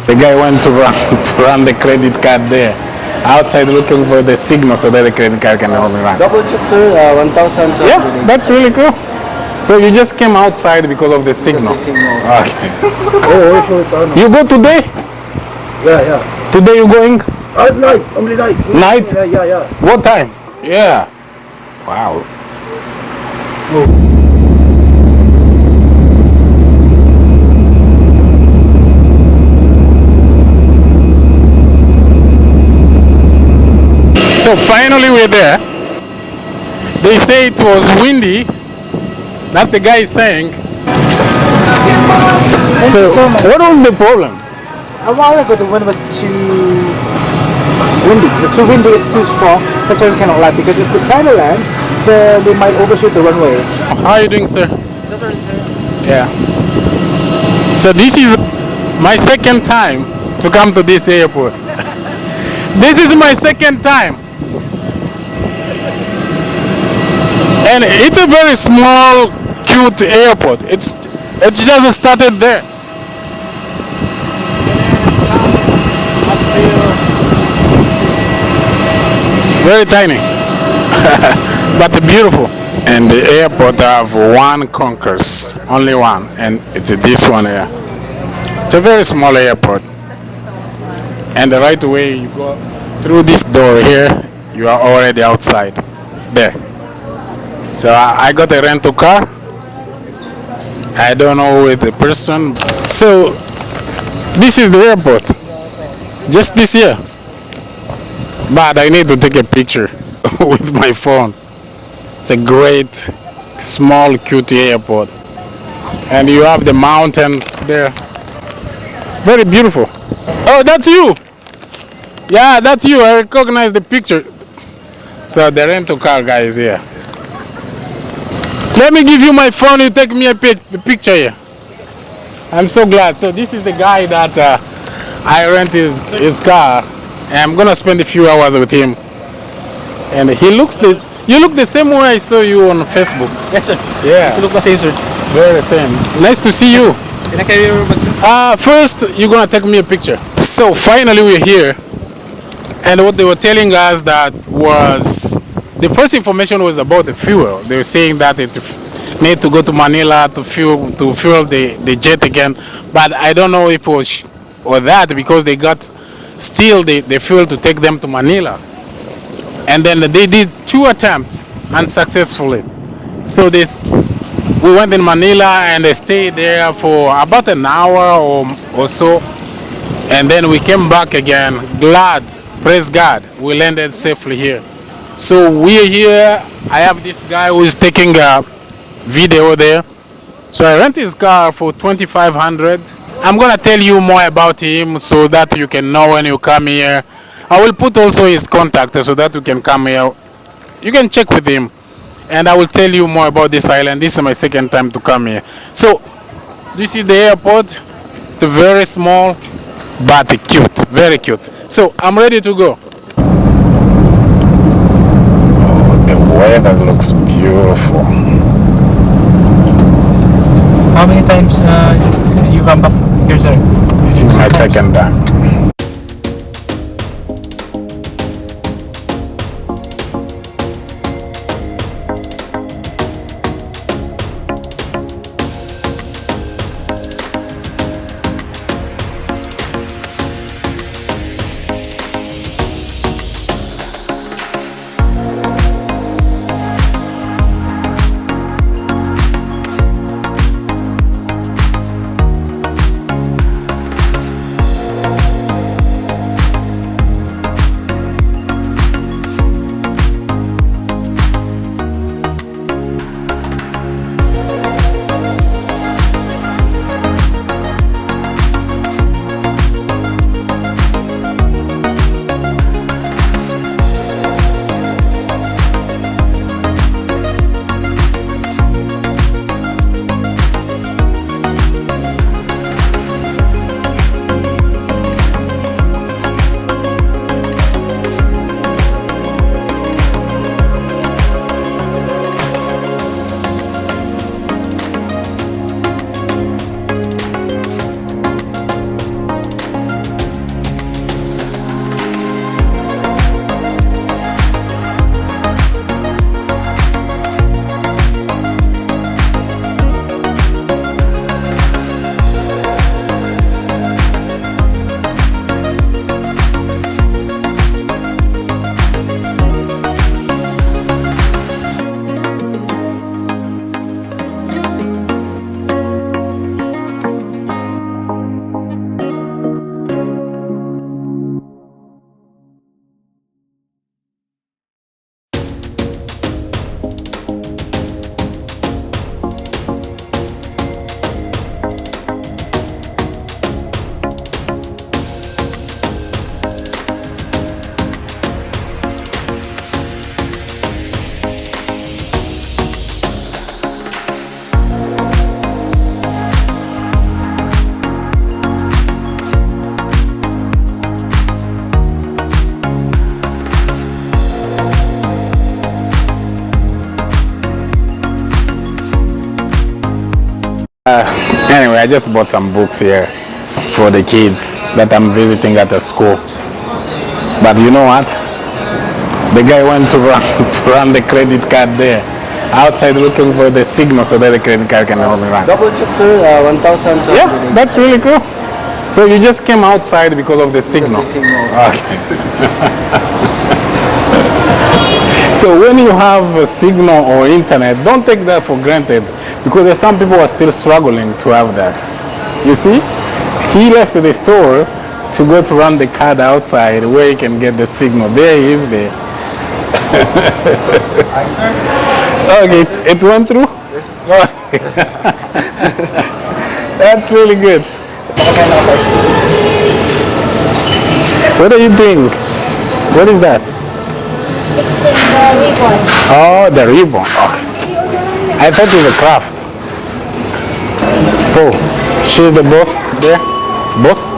The guy went to run to run the credit card there. Outside looking for the signal so that the credit card can only run. Double check, sir. 1,000. Yeah, that's really cool. So you just came outside because of the signal. Okay. You go today? Yeah. Today you going? Night. Only night. Night? Yeah. What time? Yeah. Wow. So finally we're there. They say it was windy. That's the guy saying. So what was the problem? A while ago the wind was too windy. It's too windy, it's too strong. That's why we cannot land. Because if we try to land, they might overshoot the runway. How are you doing, sir? Yeah. So this is my second time to come to this airport. This is my second time. And it's a very small, cute airport. It just started there. Very tiny, but beautiful. And the airport have one concourse, only one, and it's this one here. It's a very small airport. And the right way you go through this door here, you are already outside there. So I got a rental car. I don't know with the person. So this is the airport. Just this year. But I need to take a picture with my phone. It's a great, small, cute airport. And you have the mountains there. Very beautiful. Oh, that's you. Yeah, that's you. I recognize the picture. So the rental car guy is here. Let me give you my phone. You take me a picture here. I'm so glad. So this is the guy that I rent his car. And I'm gonna spend a few hours with him. And he looks this. You look the same way I saw you on Facebook. Yes, sir. Yeah. Yes, look the same, sir. Very same. Nice to see you. Can I carry your bag, sir? First, you're gonna take me a picture. So finally, we're here. And what they were telling us that was the first information was about the fuel. They were saying that it need to go to Manila to fuel the jet again. But I don't know if it was or that because they got still the fuel to take them to Manila. And then they did 2 attempts unsuccessfully. So we went in Manila and they stayed there for about an hour or so. And then we came back again. Glad, praise God, we landed safely here. So we're here. I have this guy who is taking a video there. So I rent his car for $2,500. I'm gonna tell you more about him so that you can know when you come here. I will put also his contact so that you can come here. You can check with him. And I will tell you more about this island. This is my second time to come here. So this is the airport. It's very small but cute, very cute. So I'm ready to go. Oh, the weather looks beautiful. How many times you come back here, sir? This is my second time. I just bought some books here for the kids that I'm visiting at the school. But you know what? The guy went to run to run the credit card there outside looking for the signal so that the credit card can only run. Double check, sir. 1,000. Yeah, that's really cool. So you just came outside because of the signal. Okay. So when you have a signal or internet, don't take that for granted because there's some people who are still struggling to have that. You see, he left the store to go to run the card outside where he can get the signal. There he is there. Okay, it went through? That's really good. What are you doing? What is that? Fixing the ribbon. Oh, the ribbon. Okay. I thought it was a craft. Oh, she's the boss there? Boss?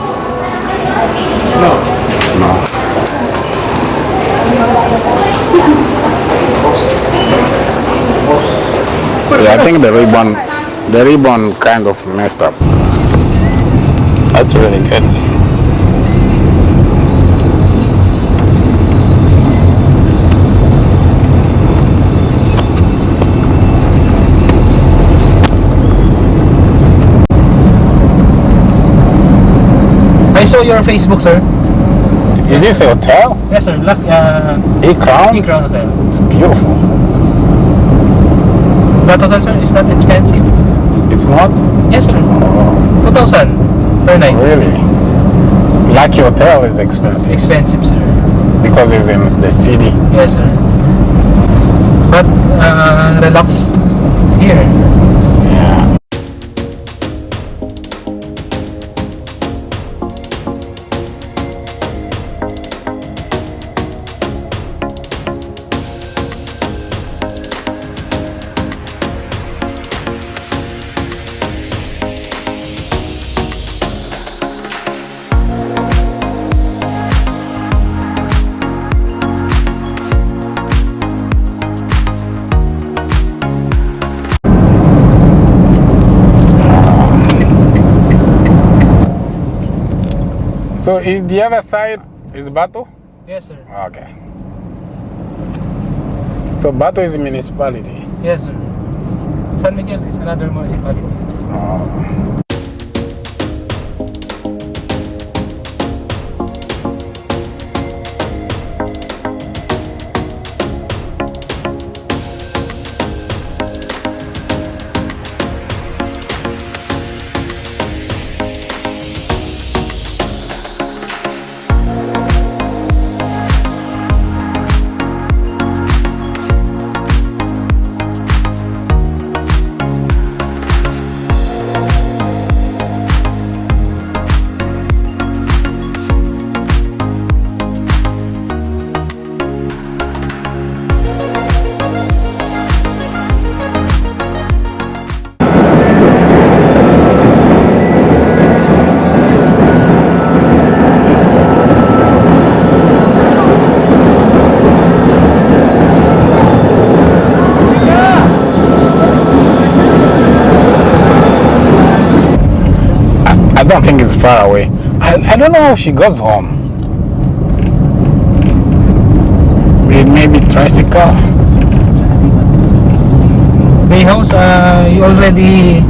No. Yeah, I think the ribbon kind of messed up. That's really good. I saw your Facebook, sir. Is this a hotel? Yes, sir. E-Crown? E-Crown Hotel. It's beautiful. That hotel, sir, is not expensive. It's not? Yes, sir. 2,000 per night. Really? Lucky Hotel is expensive Expensive, sir. because it's in the city. Yes, sir. But relax here. Yeah. So is the other side is Bato? Yes, sir. Okay. So Bato is a municipality. Yes, sir. San Miguel is another municipality. I don't think it's far away. I don't know how she goes home. Maybe tricycle. The house, you already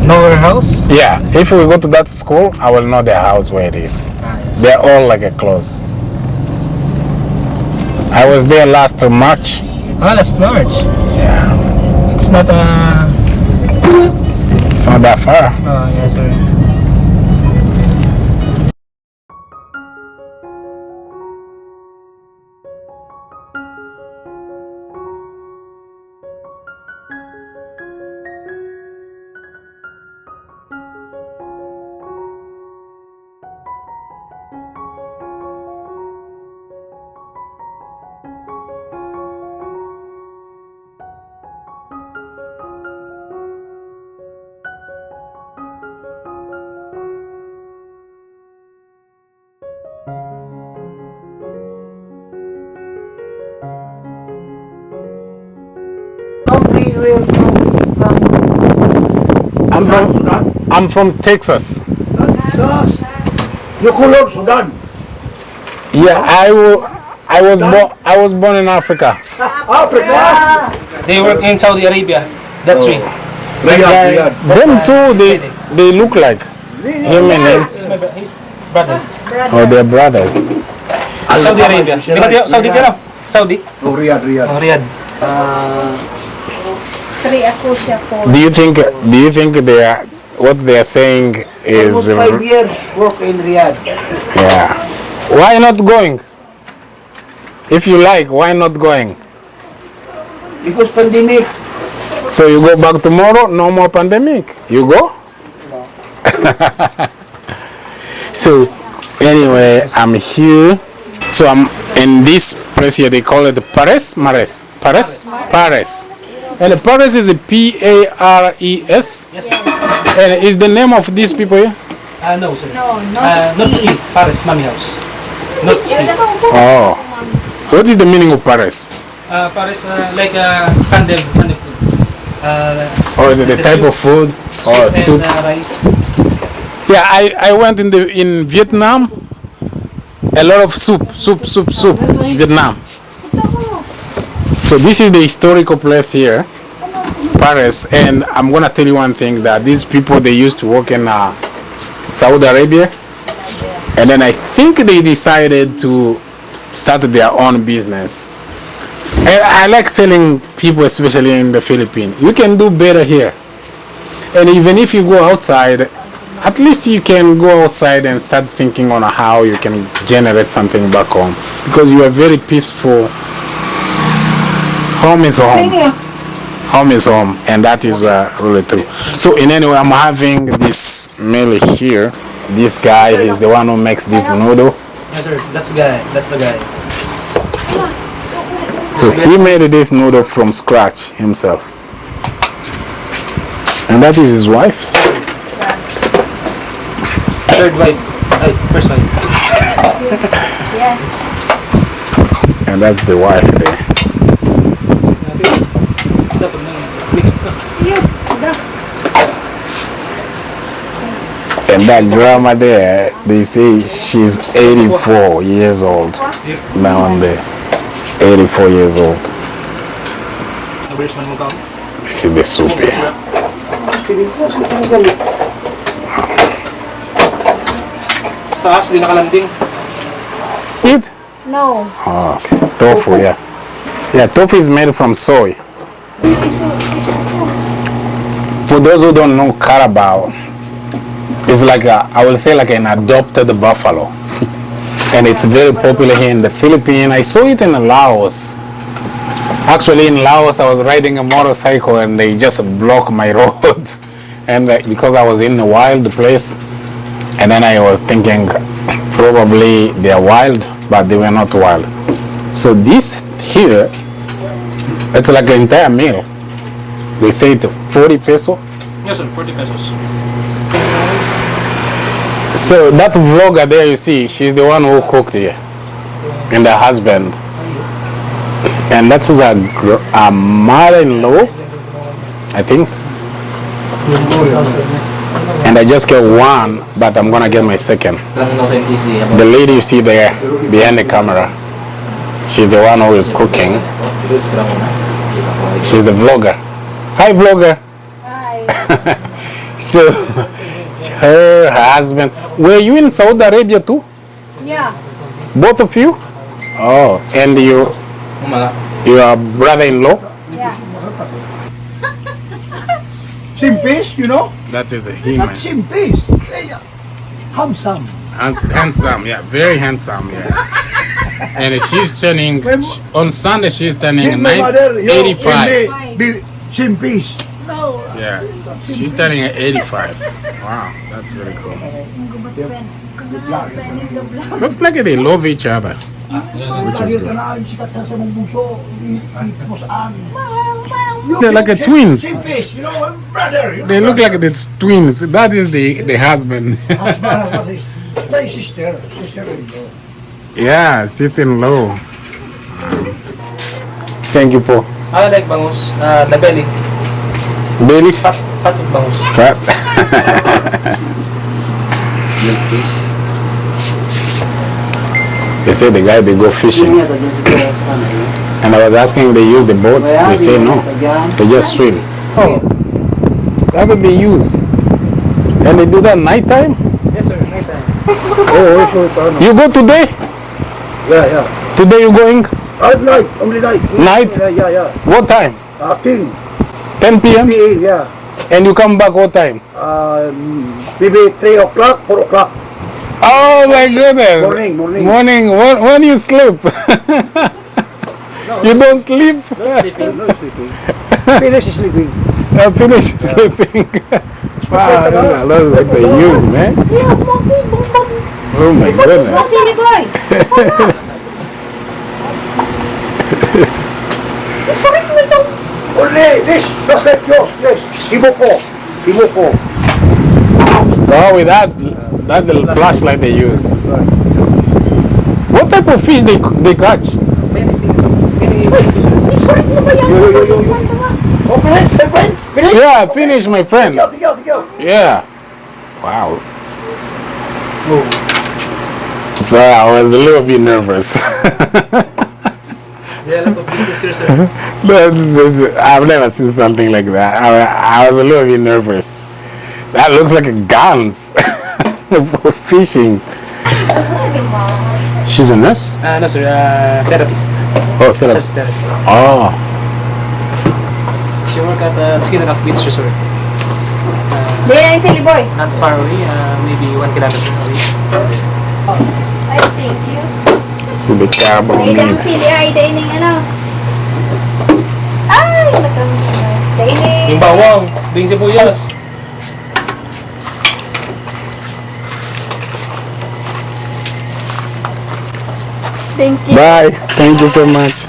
know her house? Yeah, if we go to that school, I will know their house where it is. Yes. They're all like a close. I was there last March. Ah, last March. Yeah, It's not it's not that far. yes, sir. Country will come from I'm from Texas. You color Sudan. Yeah, I was born in Africa. Africa. They work in Saudi Arabia. That's three. Riyadh. Them too, they look like him and him. His brother. Oh, they're brothers. Saudi Arabia. Saudi ka no? Saudi? Oh, Riyadh. Oh, Riyadh. Do you think they are what they are saying is Almost 5 years work in Riyadh. yeah? Why not going? If you like, why not going? Because pandemic. So you go back tomorrow, no more pandemic. You go? So anyway, I'm here. So I'm in this place here. They call it Pares. And the Pares is a Pares. Yes. And is the name of these people here? No, sir. No, Not ski. Paris, mommy house. Not ski. Oh. What is the meaning of Pares? Paris, like candle food. Or the type of food? Or soup? And rice. Yeah, I went in Vietnam. A lot of soup. Vietnam. So this is the historical place here, Paris. And I'm gonna tell you one thing, that these people, they used to work in Saudi Arabia, and then I think they decided to start their own business. And I like telling people, especially in the Philippines, you can do better here. And even if you go outside, at least you can go outside and start thinking on how you can generate something back home, because you are very peaceful. Home is home. Home is home, and that is really true. So in any way, I'm having this meal here. This guy is the one who makes this noodle. Yes, sir. That's the guy. That's the guy. So he made this noodle from scratch himself. And that is his wife. Third wife. First wife. Yes. And that's the wife there. And that grandma there, they say she's 84 years old. Now and there. 84 years old. Look at the soup here. Taas, di nakalanding. Eat? No. Oh, okay. Tofu, yeah. Yeah, tofu is made from soy. For those who don't know Carabao, it's like I will say like an adopted buffalo. And it's very popular here in the Philippines. I saw it in Laos. Actually in Laos, I was riding a motorcycle and they just blocked my road. And because I was in a wild place, and then I was thinking probably they are wild, but they were not wild. So this here, it's like an entire meal. They say it's 40 peso. Yes, sir. 40 pesos. So that vlogger there you see, she's the one who cooked here, and her husband. And that's a mother-in-law, I think. And I just get one, but I'm gonna get my second. The lady you see there behind the camera, she's the one who is cooking. She's a vlogger. Hi, vlogger. Hi. So her husband. Were you in Saudi Arabia too? Yeah. Both of you? Oh, and your brother-in-law? Yeah. Simpis, you know? That is a he, Not man. simpis. Handsome. Handsome, yeah, very handsome, yeah. And she's turning on Sunday. She's turning My mother, 85. be simpis. No. Yeah, she's turning 85. Wow, that's very cool. Looks like they love each other, which is good. They're like a twins. Simpis, you know, brother. You They know, look like it's twins. That is the husband. my sister-in-law. Yeah, sister-in-law. Thank you, Paul. I like bangus. The belly. Bailey? Fat and bangus. Fat. Milk fish. They say the guy they go fishing, and I was asking if they use the boat. They say no, they just swim. Oh, that's what they use, and they do that nighttime. Yes, sir. Nice time. Oh, so ano. You go today? Yeah. Today you going? At night, only night. Night? Yeah. What time? 10 10 p.m. PA, yeah. And you come back what time? Maybe 3 o'clock, 4 o'clock. Oh my goodness! Morning. Morning. When you sleep? You don't sleep? No sleeping. No sleeping. Finish sleeping. Finish sleeping. Wow, that's what they use, man. Oh my goodness. Silly boy. Only this, just like yours, yes. Hiboko. Oh, with that little flashlight they use. What type of fish they catch? Many things. Many Oh, finish, my friend. Finish. Yeah, finish, my friend. Tigaw. Yeah. Wow. So I was a little bit nervous. Yeah, a lot of business here, sir. I've never seen something like that. I was a little bit nervous. That looks like a guns for fishing. She's a nurse? No, sir. Therapist. Oh, Research therapist. Oh, She work at 3.5 beach resort. There, silly boy. Not far away. Maybe 1 kilometer away. I thank you. see the carbon Ay, meat. sili ay, daining ano. Ay, daining. Yung bawang. Ding sibuyas. Thank you. Bye. Thank you so much.